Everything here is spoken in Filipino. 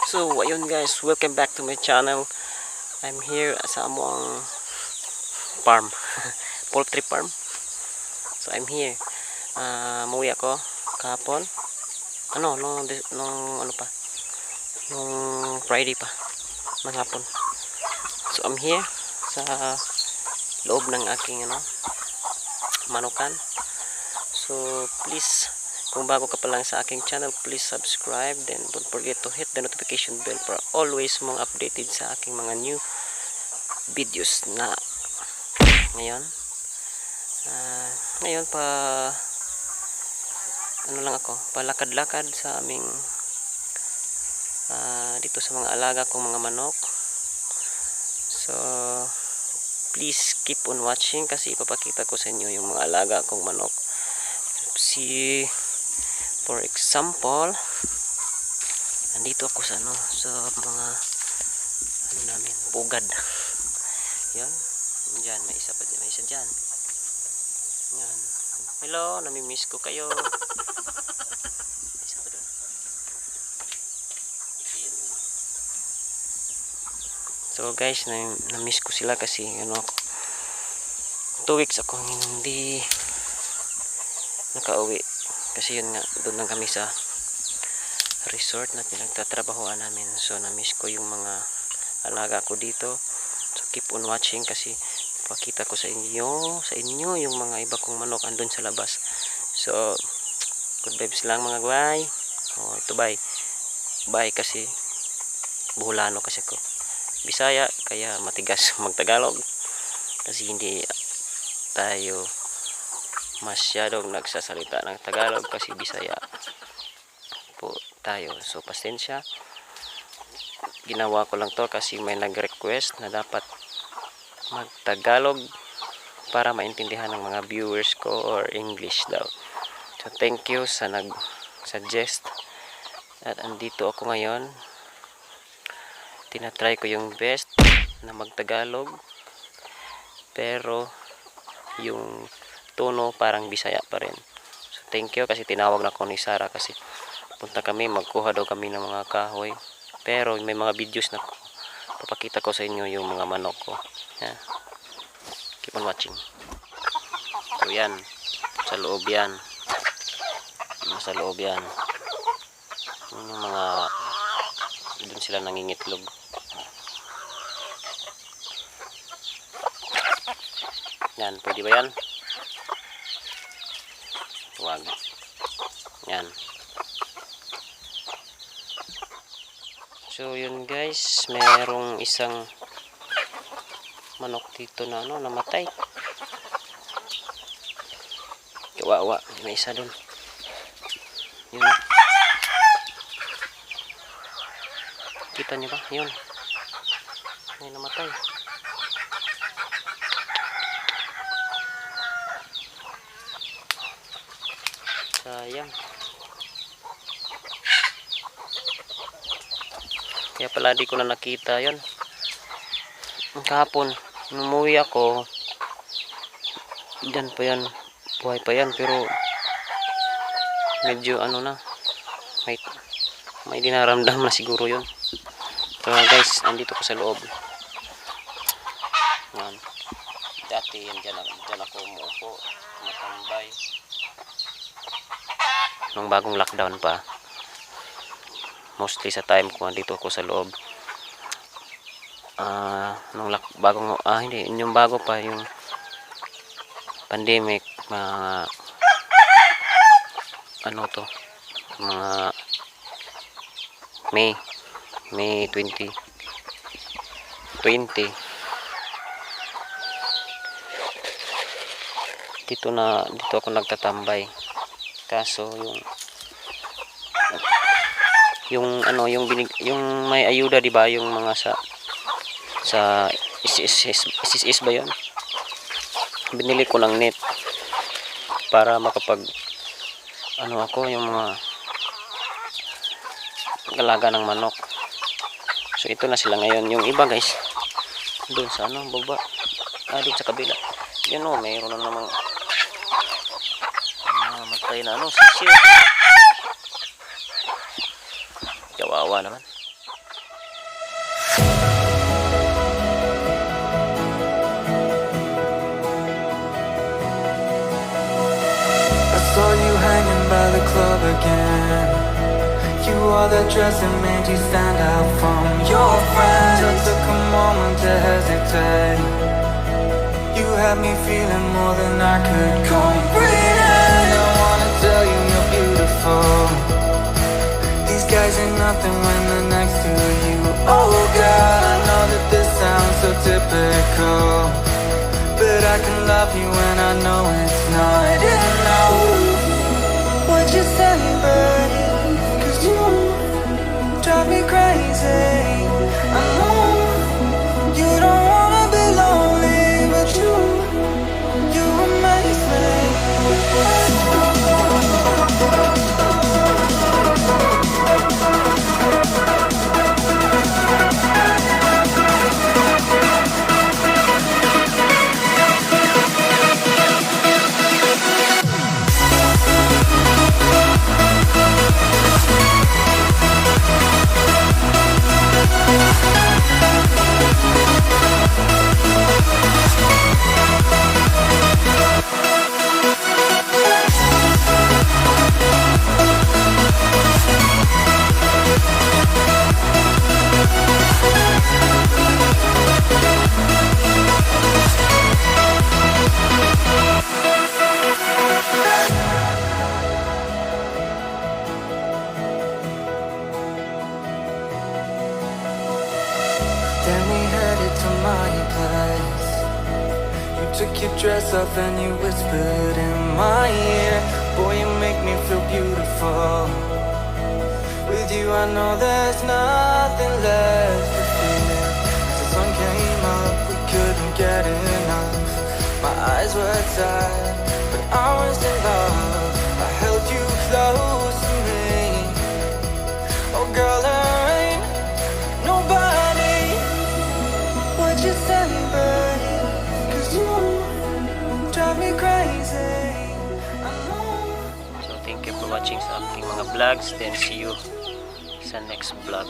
So ayun guys, welcome back to my channel. I'm here sa among farm, poultry farm. So I'm here. Muwi ako kahapon. Nung Friday pa ng hapon. So I'm here sa loob ng aking manukan. So please, kung bago ka pa lang sa aking channel, please subscribe, then don't forget to hit the notification bell para always mong updated sa aking mga new videos na ngayon. Ngayon palakad-lakad sa aming dito sa mga alaga kong mga manok. So please keep on watching kasi ipapakita ko sa inyo yung mga alaga kong manok. See, for example, nandito ako sa mga namin, pugad. Yan. Diyan, may isa diyan. Yan. Hello, nami-miss ko kayo. Isa pa doon. So guys, na-miss ko sila kasi 2 weeks ako hindi nakauwi. Kasi yun nga, doon lang kami sa resort na pinagtatrabahoan namin. So na-miss ko yung mga alaga ko dito. So keep on watching kasi pakita ko sa inyo yung mga iba kong manok andun sa labas. So good vibes lang mga guy. Ito bye kasi Buholano kasi ko, Bisaya, kaya matigas magtagalog kasi hindi tayo masyadong nagsasalita ng Tagalog kasi Bisaya po tayo. So pasensya, ginawa ko lang to kasi may nag-request na dapat mag-Tagalog para maintindihan ng mga viewers ko or English daw. So thank you sa nag-suggest. At andito ako ngayon. Tinatry ko yung best na mag-Tagalog pero yung tono parang Bisaya pa rin. So thank you kasi tinawag na ko ni Sarah kasi punta kami, magkuha daw kami ng mga kahoy. Pero may mga videos na papakita ko sa inyo yung mga manok ko. Yeah. Keep on watching. So yan, sa loob yan. Sa loob yan. Yung mga doon sila nangingitlog. Yan, pwede ba yan? Huwag. Yan. So yun guys, merong isang manok dito na namatay. Kawawa, may isa doon. Yun. Kita nyo ba? Yun. May namatay. Sayang. Kaya pala di ko na nakita yun. Kahapon, umuwi ako. Diyan pa yan. Buhay pa yan. Pero medyo may dinaramdam na siguro yun. So guys, andito ko sa loob. Yan. Dati yan dyan ako umuupo. Matambay. Nung bagong lockdown pa. Mostly sa time ko andito ako sa loob. Yung bago pa yung pandemic, mga May 2020 dito ako nagtatambay. Kaso yung may ayuda, di ba, yung mga sa SSS ba yun, binili ko ng net para makapag ako yung mga galaga ng manok. So ito na sila ngayon. Yung iba guys doon sa baba, doon sa kabila, yun mayroon na namang matay na sisiw. Kawawa naman. I saw you hanging by the club again. You wore that dress that made you stand out from your friends. I took a moment to hesitate. You had me feeling more than I could comprehend. I wanna tell you you're beautiful. These guys ain't nothing when they're next to you. Oh God, I know that this sounds so typical, but I can love you when I know it's not enough. What'd you say, buddy? 'Cause you drive me crazy. I know you don't wanna be lonely, but you amaze me. Then we headed to my place. You took your dress off and you whispered in my ear. Boy, you make me feel beautiful. With you I know there's nothing left to fear. As the sun came up, we couldn't get enough. My eyes were tired, but I was in love. I held you close to me. Oh girl, there ain't nobody. What'd you say, buddy? 'Cause you drive me crazy. I know. So thank you for watching sa aking mga vlogs. Then see you sa next vlog.